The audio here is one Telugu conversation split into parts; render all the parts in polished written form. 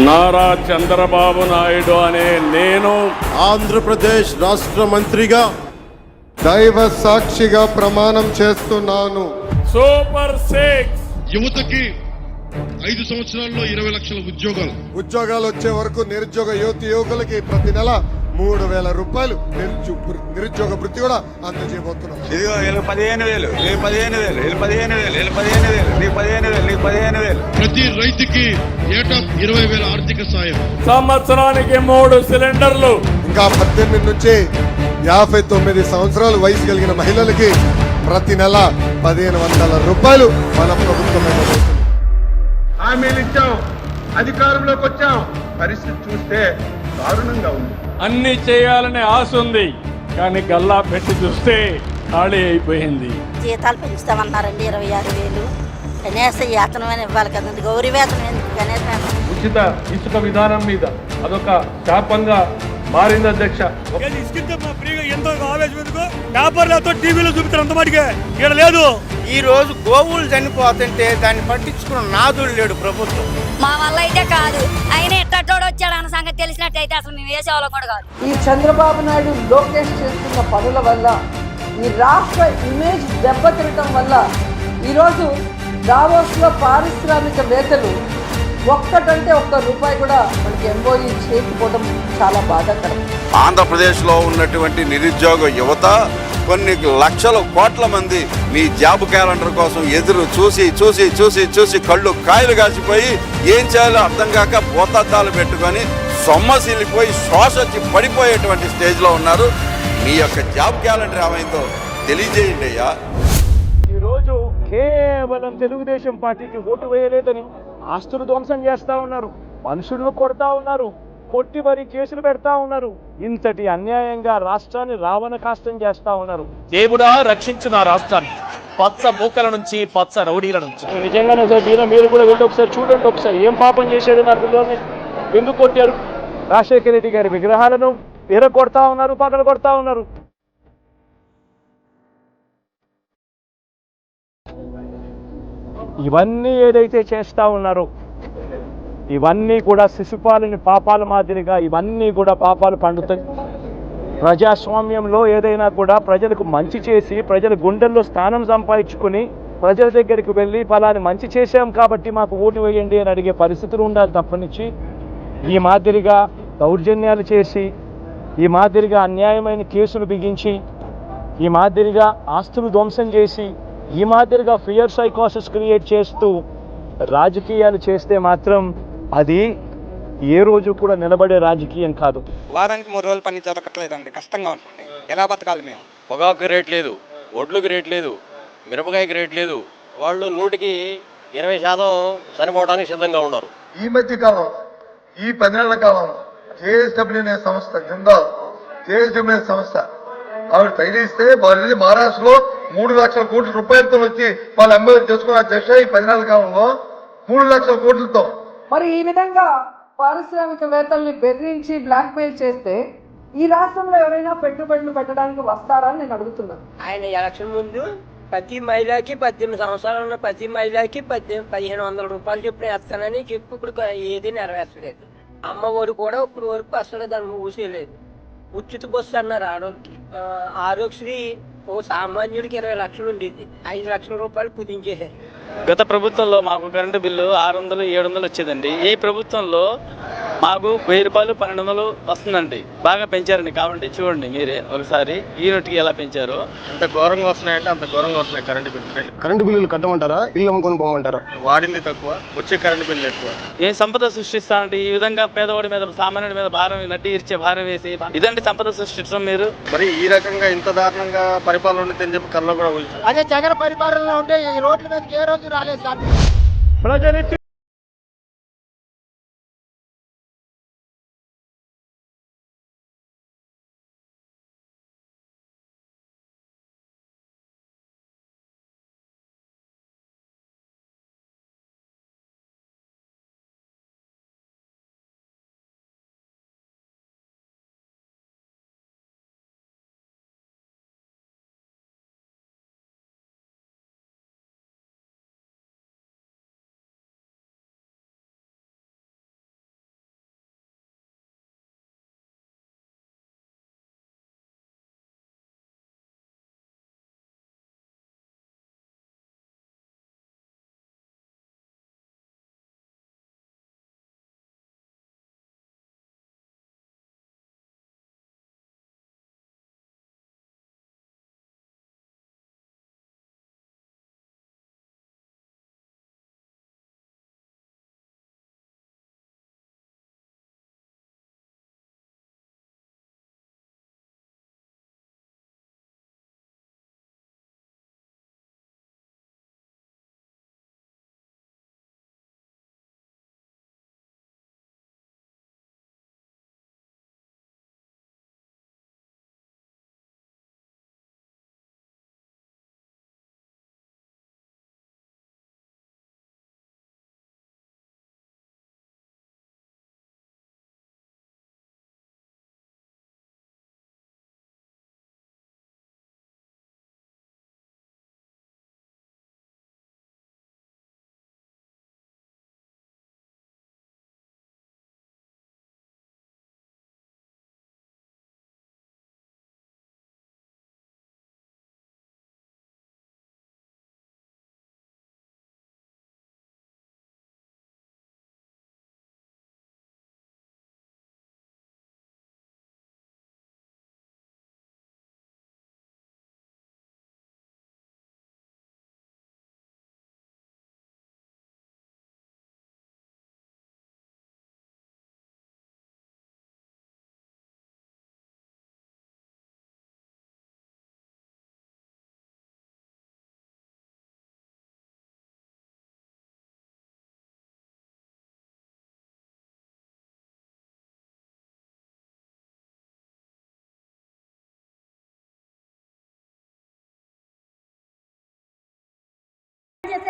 నారా చంద్రబాబు నాయుడు అనే నేను ఆంధ్రప్రదేశ్ రాష్ట్ర మంత్రిగా దైవ సాక్షిగా ప్రమాణం చేస్తున్నాను. సూపర్ 6 యువతకి 5 సంవత్సరాల్లో 20 లక్షల ఉద్యోగాలు వచ్చే వరకు నిరుద్యోగ యువకులకి ప్రతి నెల 3,000 రూపాయలు నిరుద్యోగ వృత్తి కూడా అందజేయబోతున్నాం. ప్రతి రైతుకి ఏటా 20,000 ఆర్థిక సాయం, సంవత్సరానికి 3 సిలిండర్లు. ఇంకా 18 నుంచి 59 సంవత్సరాలు వయసు కలిగిన మహిళలకి ప్రతి నెల 1,500 రూపాయలు మన ప్రభుత్వం హామీలు ఇచ్చాం, అధికారంలోకి వచ్చాం, పరిస్థితి చూస్తే దారుణంగా ఉంది. అన్ని చేయాలనే ఆశ ఉంది, కానీ గల్లా పెట్టి చూస్తే ఖాళీ అయిపోయింది. జీతాలు పెంచుతామన్నారండి 26,000. కనీస వేతనం ఇవ్వాలి కదండి, గౌరీ వేతనం ఎందుకు? కనీసం ఉచిత ఇసుక విధానం మీద అదొక శాపంగా మారింది అధ్యక్ష. టీవీలో చూపుతారు అంత మాటికే ఇక్కడ లేదు. ఈ రోజు గోవులు చనిపోతుంటే దాన్ని పట్టించుకున్న నాదుడు లేడు ప్రభుత్వం. మా వల్ల అయితే కాదు, ఆయన ఎట్టోడు వచ్చాడు అన్న సంగతి తెలిసినట్టయితే అసలు మేము వేసేవాళ్ళం కూడా కాదు. ఈ చంద్రబాబు నాయుడు లోకేష్ చేస్తున్న పనుల వల్ల ఈ రాష్ట్ర ఇమేజ్ దెబ్బతినటం వల్ల ఈరోజు దావోస్లో పారిశ్రామికవేత్తలు ఒక్కటంటే ఒక్క రూపాయి కూడా మనకి ఎంఓఈ చేయకపోవడం చాలా బాధాకరం. ఆంధ్రప్రదేశ్లో ఉన్నటువంటి నిరుద్యోగ యువత కొన్ని లక్షల కోట్ల మంది మీ జాబ్ క్యాలెండర్ కోసం ఎదురు చూసి చూసి చూసి చూసి కళ్ళు కాయలు కాసిపోయి ఏం చేయాలో అర్థం కాక భూతద్దాలు పెట్టుకొని సొమ్మసిల్లిపోయి శ్వాస వచ్చి పడిపోయేటువంటి స్టేజ్లో ఉన్నారు. మీ యొక్క జాబ్ క్యాలెండర్ ఏమైందో తెలియజేయండి అయ్యా. ఈరోజు కేవలం తెలుగుదేశం పార్టీకి ఓటు వేయలేదని ఆస్తులు ధ్వంసం చేస్తా ఉన్నారు, మనుషులను కొడతా ఉన్నారు, కొట్టి మరి కేసులు పెడతా ఉన్నారు. ఇంతటి అన్యాయంగా రాష్ట్రాన్ని రావణ కాష్టం చేస్తా ఉన్నారు. దేవుడా రక్షించు నా రాష్ట్రాన్ని పచ్చ మూకల నుంచి, పచ్చ రౌడీల నుంచి. నిజంగానే సార్, మీరు కూడా వెళ్ళి ఒకసారి చూడండి, ఒకసారి ఏం పాపం చేశాడు నాకు ఎందుకు కొట్టారు? రాజశేఖర రెడ్డి గారి విగ్రహాలను కొడతా ఉన్నారు, పగలు కొడతా ఉన్నారు. ఇవన్నీ ఏదైతే చేస్తా ఉన్నారో ఇవన్నీ కూడా శిశుపాలని పాపాల మాదిరిగా ఇవన్నీ కూడా పాపాలు పండుతాయి. ప్రజాస్వామ్యంలో ఏదైనా కూడా ప్రజలకు మంచి చేసి ప్రజల గుండెల్లో స్థానం సంపాదించుకుని ప్రజల దగ్గరికి వెళ్ళి ఫలాని మంచి చేశాం కాబట్టి మాకు ఓటు వేయండి అని అడిగే పరిస్థితులు ఉండాలి తప్పనిచ్చి ఈ మాదిరిగా దౌర్జన్యాలు చేసి, ఈ మాదిరిగా అన్యాయమైన కేసులు బిగించి, ఈ మాదిరిగా ఆస్తులు ధ్వంసం చేసి, ఈ మాదిరిగా ఫియర్ సైకోసిస్ క్రియేట్ చేస్తూ రాజకీయాలు చేస్తే మాత్రం అది ఏ రోజు కూడా నిలబడే రాజకీయం కాదు. వారానికి 3 రోజులు పని దొరకట్లేదండి, కష్టంగా ఉంటుంది. ఎలా బతకాలి మేము? పొగాకు రేట్ లేదు, ఒడ్లుకి రేట్ లేదు, మిరపకాయకి రేట్ లేదు. వాళ్ళు 100కి 20% చనిపోవడానికి సిద్ధంగా ఉన్నారు. ఈ మధ్య కాలం ఈ 10 నెలల కాలం జేఎస్డబ్ల్యూ అనే సంస్థ జిందాల్ జేఎస్డబ్ల్యూ అనే సంస్థ ఆవిడ తగిలిస్తే వాళ్ళు మహారాష్ట్రలో 3 లక్షల కోట్ల రూపాయలతో వచ్చి వాళ్ళు ఎంబెడ్ చేసుకున్నారు అధ్యక్ష. ఈ 10 నెలల కాలంలో 3 లక్షల కోట్లతో. మరి ఈ విధంగా పారిశ్రామికవేత్తల్ని బెదిరించి బ్లాక్మెయిల్ చేస్తే ఈ రాష్ట్రంలో ఎవరైనా పెట్టుబడులు పెట్టడానికి వస్తారా అని నేను అడుగుతున్నాను. ఆయన ఎలక్షన్ ముందు ప్రతి మహిళకి 18 సంవత్సరాలు ఉన్న ప్రతి మహిళకి 1,500 రూపాయలు చెప్పిన వేస్తానని చెప్పి ఇప్పుడు ఏది నెరవేర్చలేదు. అమ్మ ఒడి కూడా ఇప్పుడు వరకు అసలు దాన్ని ఊసేయలేదు. ఉచిత బస్సు అన్నారు ఆడోళ్ళకి. ఆరోగ్యశ్రీ ఓ సామాన్యుడికి 20 లక్షలు ఉండేది, 5 లక్షల రూపాయలు కుదించేశారు. గత ప్రభుత్వంలో మాకు కరెంటు బిల్లు 600, 700 వచ్చేదండి. ఈ ప్రభుత్వంలో మాకు 1000 రూపాయలు, 1200 వస్తుందండి. బాగా పెంచారండి. కాబట్టి చూడండి మీరే ఒకసారి యూనిట్కి ఎలా పెంచారో. ఎంత ఘోరంగా వస్తున్నాయంటే అంత ఘోరంగా వస్తున్నాయి కరెంటు బిల్లులు కట్టమంటారా, ఇల్లు అమ్ముకొని పోమంటారా? వాడింది తక్కువ, వచ్చే కరెంటు బిల్లు ఎక్కువ. ఏ సంపద సృష్టిస్తానంటే ఈ విధంగా పేదవాడి మీద, సామాన్యుడి మీద భారం నడ్డి ఇచ్చే భారం వేసి ఇదండి సంపద సృష్టించడం. మీరు మరి ఈ రకంగా ఇంత దారుణంగా పరిపాలన ఉంటుందని చెప్పి కల్లో కూడా అదే జగన్ పరిపాలనలో ఉంటే ఈ రోడ్ల మీద ఏ రోజు రాలేదు.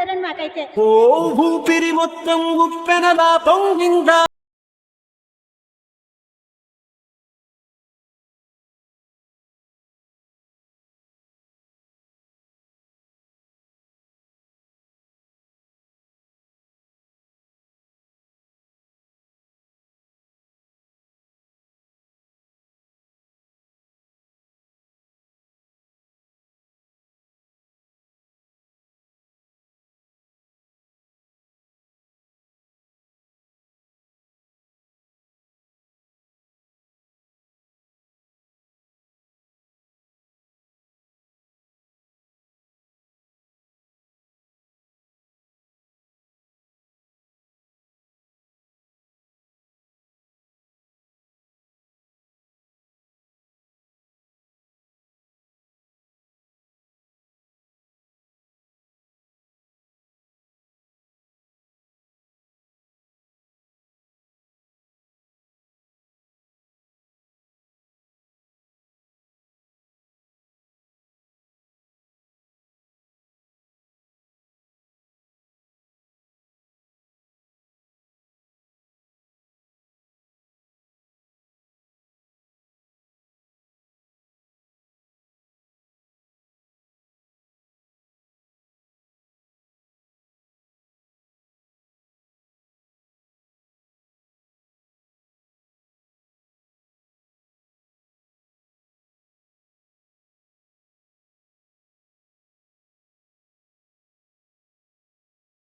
చేశారని మాకైతే ఊపిరి మొత్తం ఉప్పెనలా పొంగిందా